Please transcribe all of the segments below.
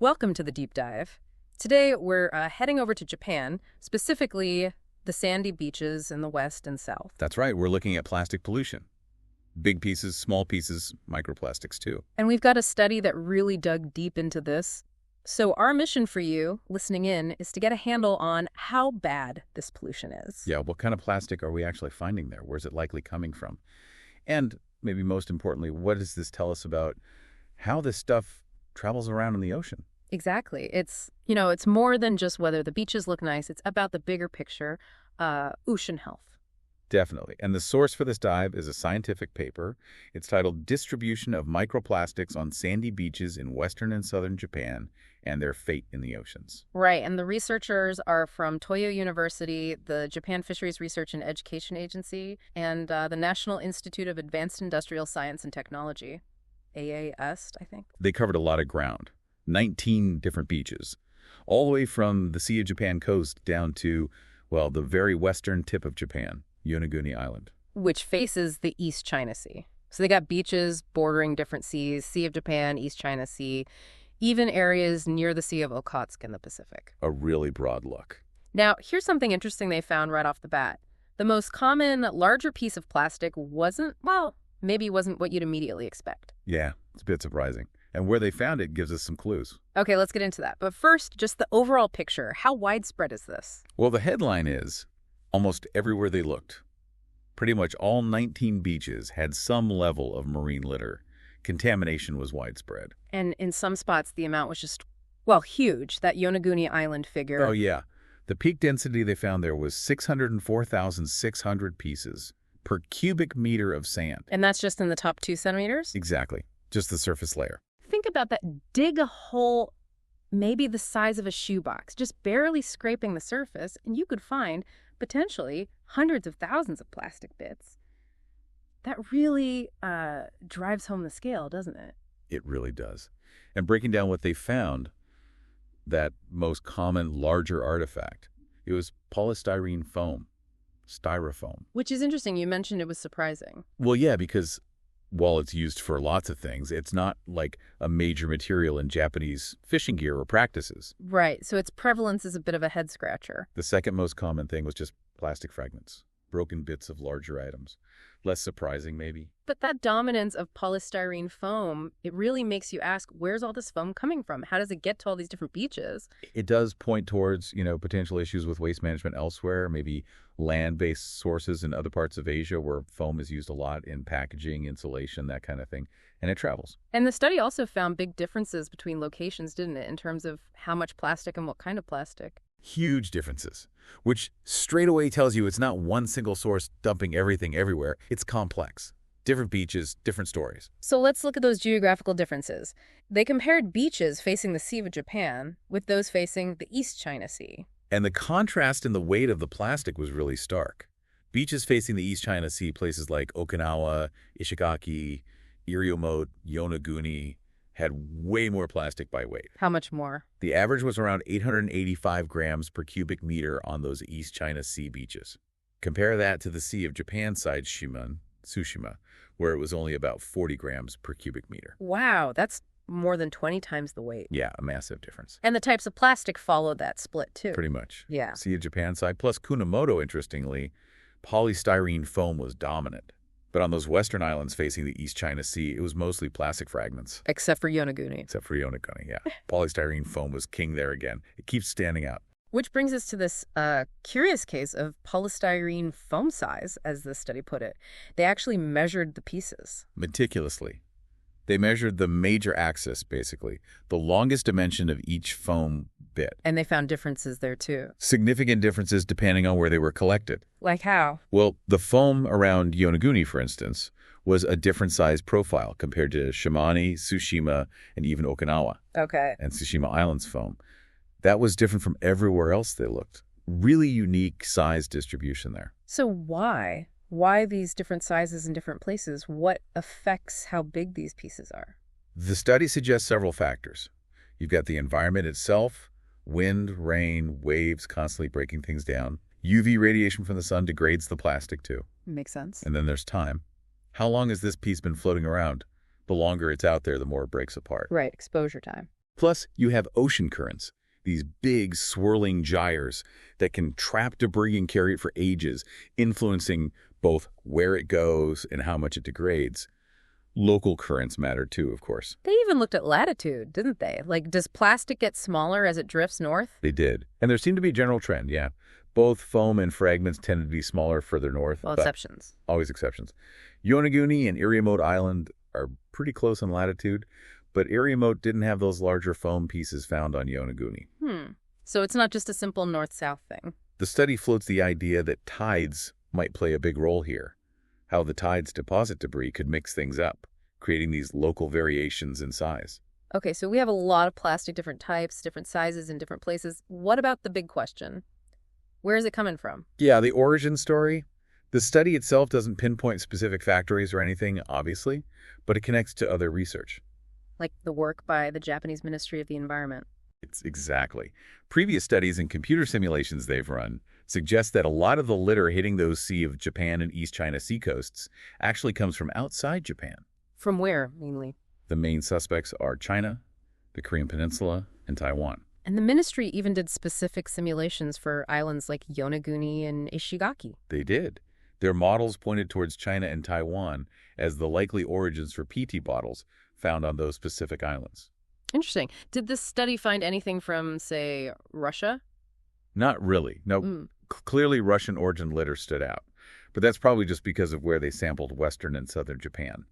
Welcome to the deep dive. Today we're heading over to Japan, specifically the sandy beaches in the west and south. That's right, we're looking at plastic pollution. Big pieces, small pieces, microplastics too. And we've got a study that really dug deep into this. So our mission for you, listening in, is to get a handle on how bad this pollution is. Yeah, what kind of plastic are we actually finding there? Where's it likely coming from? And maybe most importantly, what does this tell us about how this stuff travels around in the ocean? Exactly. It's more than just whether the beaches look nice. It's about the bigger picture, ocean health. Definitely. And the source for this dive is a scientific paper. It's titled Distribution of Microplastics on Sandy Beaches in Western and Southern Japan and Their Fate in the Oceans. Right, and the researchers are from Toyo University, the Japan Fisheries Research and Education Agency, and the National Institute of Advanced Industrial Science and Technology, AAS, I think. They covered a lot of ground, 19 different beaches, all the way from the Sea of Japan coast down to, well, the very western tip of Japan, Yonaguni Island. Which faces the East China Sea. So they got beaches bordering different seas, Sea of Japan, East China Sea, even areas near the Sea of Okhotsk in the Pacific. A really broad look. Now, here's something interesting they found right off the bat. The most common, larger piece of plastic maybe wasn't what you'd immediately expect. Yeah, it's a bit surprising. And where they found it gives us some clues. Okay, let's get into that. But first, just the overall picture. How widespread is this? Well, the headline is, almost everywhere they looked. Pretty much all 19 beaches had some level of marine litter. Contamination was widespread. And in some spots, the amount was just, huge. That Yonaguni Island figure. Oh, yeah. The peak density they found there was 604,600 pieces per cubic meter of sand. And that's just in the top 2 centimeters? Exactly. Just the surface layer. Think about that. Dig a hole maybe the size of a shoebox, just barely scraping the surface, and you could find potentially hundreds of thousands of plastic bits. That really drives home the scale, doesn't it? It really does. And breaking down what they found, that most common larger artifact, it was polystyrene foam, styrofoam. Which is interesting. You mentioned it was surprising. Well, yeah, because while it's used for lots of things, it's not like a major material in Japanese fishing gear or practices. Right. So its prevalence is a bit of a head scratcher. The second most common thing was just plastic fragments, broken bits of larger items. Less surprising, maybe. But that dominance of polystyrene foam, it really makes you ask, where's all this foam coming from? How does it get to all these different beaches? It does point towards, potential issues with waste management elsewhere, maybe land-based sources in other parts of Asia where foam is used a lot in packaging, insulation, that kind of thing. And it travels. And the study also found big differences between locations, didn't it, in terms of how much plastic and what kind of plastic? Huge differences, which straight away tells you it's not one single source dumping everything everywhere. It's complex. Different beaches, different stories. So let's look at those geographical differences. They compared beaches facing the Sea of Japan with those facing the East China Sea. And the contrast in the weight of the plastic was really stark. Beaches facing the East China Sea, places like Okinawa, Ishigaki, Iriomote, Yonaguni, had way more plastic by weight. How much more? The average was around 885 grams per cubic meter on those East China Sea beaches. Compare that to the Sea of Japan side Tsushima, where it was only about 40 grams per cubic meter. Wow, that's more than 20 times the weight. Yeah, a massive difference. And the types of plastic followed that split, too. Pretty much. Yeah. Sea of Japan side, plus Kunamoto, interestingly, polystyrene foam was dominant. But on those western islands facing the East China Sea, it was mostly plastic fragments. Except for Yonaguni. Except for Yonaguni, yeah. Polystyrene foam was king there again. It keeps standing out. Which brings us to this curious case of polystyrene foam size, as the study put it. They actually measured the pieces. Meticulously. They measured the major axis, basically, the longest dimension of each foam bit. And they found differences there, too. Significant differences depending on where they were collected. Like how? Well, the foam around Yonaguni, for instance, was a different size profile compared to Shimane, Tsushima, and even Okinawa. Okay. And Tsushima Island's foam. That was different from everywhere else they looked. Really unique size distribution there. So why? Why these different sizes in different places? What affects how big these pieces are? The study suggests several factors. You've got the environment itself, wind, rain, waves constantly breaking things down. UV radiation from the sun degrades the plastic too. Makes sense. And then there's time. How long has this piece been floating around? The longer it's out there, the more it breaks apart. Right, exposure time. Plus, you have ocean currents, these big swirling gyres that can trap debris and carry it for ages, influencing both where it goes and how much it degrades. Local currents matter too, of course. They even looked at latitude, didn't they? Like, does plastic get smaller as it drifts north? They did. And there seemed to be a general trend, yeah. Both foam and fragments tended to be smaller further north. Well, exceptions. Always exceptions. Yonaguni and Iriomote Island are pretty close in latitude, but Iriomote didn't have those larger foam pieces found on Yonaguni. So it's not just a simple north-south thing. The study floats the idea that tides might play a big role here, how the tides deposit debris could mix things up, creating these local variations in size. Okay, so we have a lot of plastic, different types, different sizes in different places. What about the big question? Where is it coming from? Yeah, the origin story. The study itself doesn't pinpoint specific factories or anything, obviously, but it connects to other research. Like the work by the Japanese Ministry of the Environment. It's exactly. Previous studies and computer simulations they've run suggest that a lot of the litter hitting those Sea of Japan and East China seacoasts actually comes from outside Japan. From where, mainly? The main suspects are China, the Korean Peninsula, and Taiwan. And the ministry even did specific simulations for islands like Yonaguni and Ishigaki. They did. Their models pointed towards China and Taiwan as the likely origins for PET bottles found on those specific islands. Interesting. Did this study find anything from, say, Russia? Not really. No, clearly Russian origin litter stood out. But that's probably just because of where they sampled western and southern Japan.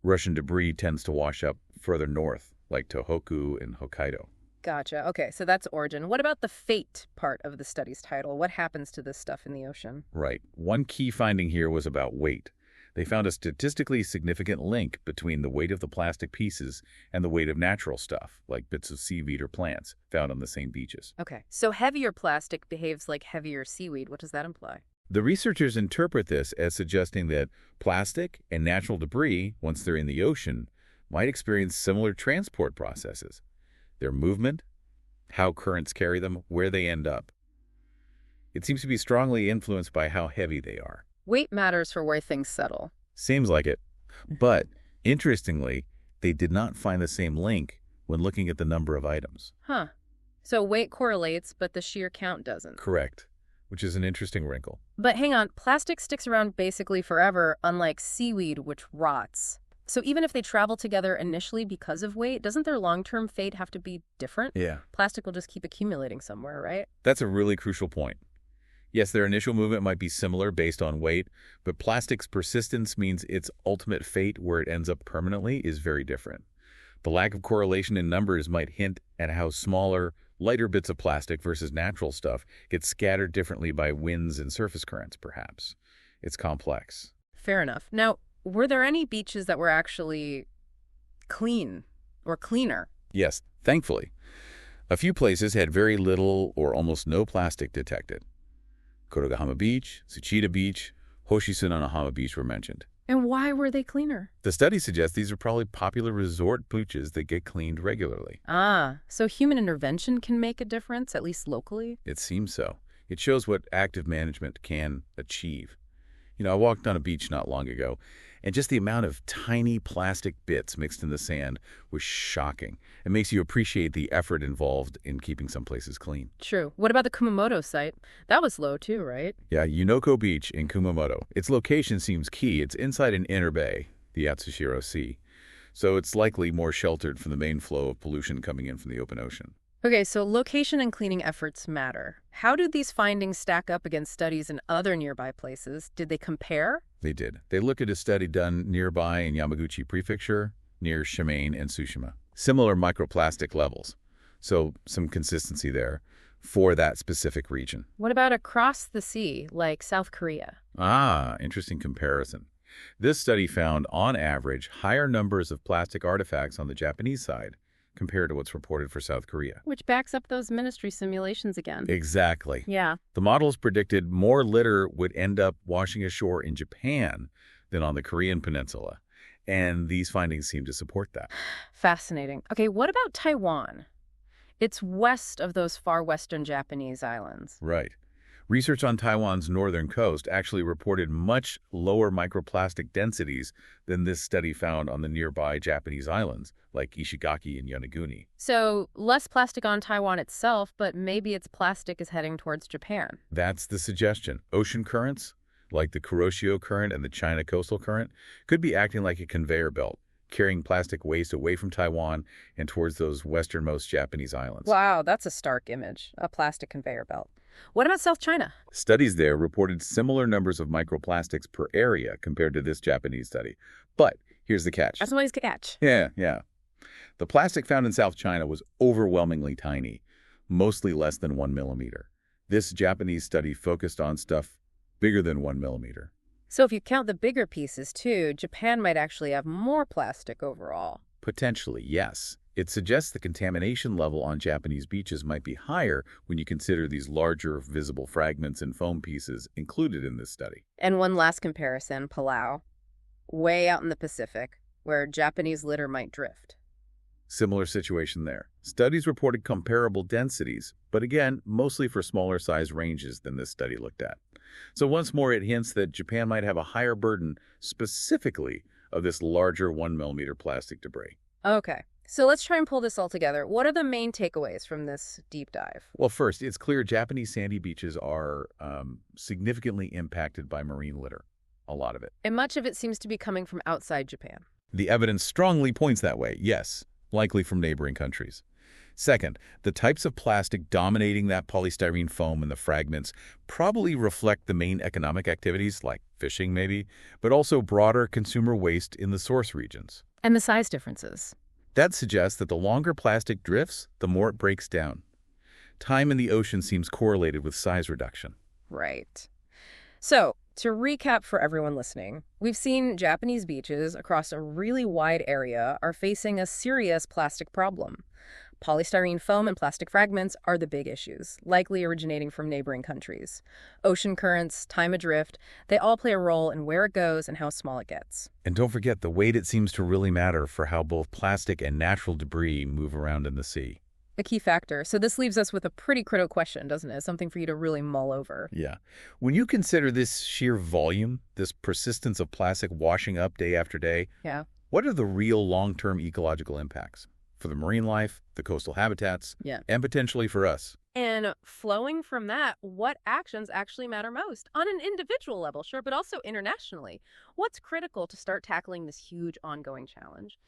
Russian debris tends to wash up further north, like Tohoku and Hokkaido. Gotcha. Okay, so that's origin. What about the fate part of the study's title? What happens to this stuff in the ocean? Right. One key finding here was about weight. They found a statistically significant link between the weight of the plastic pieces and the weight of natural stuff, like bits of seaweed or plants, found on the same beaches. Okay, so heavier plastic behaves like heavier seaweed. What does that imply? The researchers interpret this as suggesting that plastic and natural debris, once they're in the ocean, might experience similar transport processes. Their movement, how currents carry them, where they end up. It seems to be strongly influenced by how heavy they are. Weight matters for where things settle. Seems like it. But, interestingly, they did not find the same link when looking at the number of items. Huh. So weight correlates, but the sheer count doesn't. Correct, which is an interesting wrinkle. But hang on, plastic sticks around basically forever, unlike seaweed, which rots. So even if they travel together initially because of weight, doesn't their long-term fate have to be different? Yeah. Plastic will just keep accumulating somewhere, right? That's a really crucial point. Yes, their initial movement might be similar based on weight, but plastic's persistence means its ultimate fate, where it ends up permanently, is very different. The lack of correlation in numbers might hint at how smaller, lighter bits of plastic versus natural stuff get scattered differently by winds and surface currents, perhaps. It's complex. Fair enough. Now, were there any beaches that were actually clean or cleaner? Yes, thankfully. A few places had very little or almost no plastic detected. Kodogahama Beach, Tsuchida Beach, Hoshisunohama Beach were mentioned. And why were they cleaner? The study suggests these are probably popular resort beaches that get cleaned regularly. Ah, so human intervention can make a difference, at least locally? It seems so. It shows what active management can achieve. I walked on a beach not long ago, and just the amount of tiny plastic bits mixed in the sand was shocking. It makes you appreciate the effort involved in keeping some places clean. True. What about the Kumamoto site? That was low too, right? Yeah, Yunoko Beach in Kumamoto. Its location seems key. It's inside an inner bay, the Yatsushiro Sea, so it's likely more sheltered from the main flow of pollution coming in from the open ocean. Okay, so location and cleaning efforts matter. How do these findings stack up against studies in other nearby places? Did they compare? They did. They looked at a study done nearby in Yamaguchi Prefecture, near Shimane and Tsushima. Similar microplastic levels, so some consistency there for that specific region. What about across the sea, like South Korea? Ah, interesting comparison. This study found, on average, higher numbers of plastic artifacts on the Japanese side compared to what's reported for South Korea. Which backs up those ministry simulations again. Exactly. Yeah. The models predicted more litter would end up washing ashore in Japan than on the Korean peninsula, and these findings seem to support that. Fascinating. Okay, what about Taiwan? It's west of those far western Japanese islands. Right. Research on Taiwan's northern coast actually reported much lower microplastic densities than this study found on the nearby Japanese islands, like Ishigaki and Yonaguni. So less plastic on Taiwan itself, but maybe its plastic is heading towards Japan. That's the suggestion. Ocean currents, like the Kuroshio Current and the China Coastal Current, could be acting like a conveyor belt, carrying plastic waste away from Taiwan and towards those westernmost Japanese islands. Wow, that's a stark image, a plastic conveyor belt. What about South China? Studies there reported similar numbers of microplastics per area compared to this Japanese study. But here's the catch. That's always a catch. Yeah. The plastic found in South China was overwhelmingly tiny, mostly less than 1 millimeter. This Japanese study focused on stuff bigger than 1 millimeter. So if you count the bigger pieces too, Japan might actually have more plastic overall. Potentially, yes. It suggests the contamination level on Japanese beaches might be higher when you consider these larger visible fragments and foam pieces included in this study. And one last comparison, Palau, way out in the Pacific, where Japanese litter might drift. Similar situation there. Studies reported comparable densities, but again, mostly for smaller size ranges than this study looked at. So once more, it hints that Japan might have a higher burden specifically of this larger 1 millimeter plastic debris. Okay, so let's try and pull this all together. What are the main takeaways from this deep dive? Well, first, it's clear Japanese sandy beaches are significantly impacted by marine litter, a lot of it. And much of it seems to be coming from outside Japan. The evidence strongly points that way, yes, likely from neighboring countries. Second, the types of plastic dominating that polystyrene foam and the fragments probably reflect the main economic activities, like fishing maybe, but also broader consumer waste in the source regions. And the size differences. That suggests that the longer plastic drifts, the more it breaks down. Time in the ocean seems correlated with size reduction. Right. So, to recap for everyone listening, we've seen Japanese beaches across a really wide area are facing a serious plastic problem. Polystyrene foam and plastic fragments are the big issues, likely originating from neighboring countries. Ocean currents, time adrift, they all play a role in where it goes and how small it gets. And don't forget, the weight it seems to really matter for how both plastic and natural debris move around in the sea. A key factor. So this leaves us with a pretty critical question, doesn't it? Something for you to really mull over. Yeah. When you consider this sheer volume, this persistence of plastic washing up day after day, Yeah. what are the real long-term ecological impacts for the marine life, the coastal habitats, and potentially for us? And flowing from that, what actions actually matter most? On an individual level, sure, but also internationally. What's critical to start tackling this huge ongoing challenge?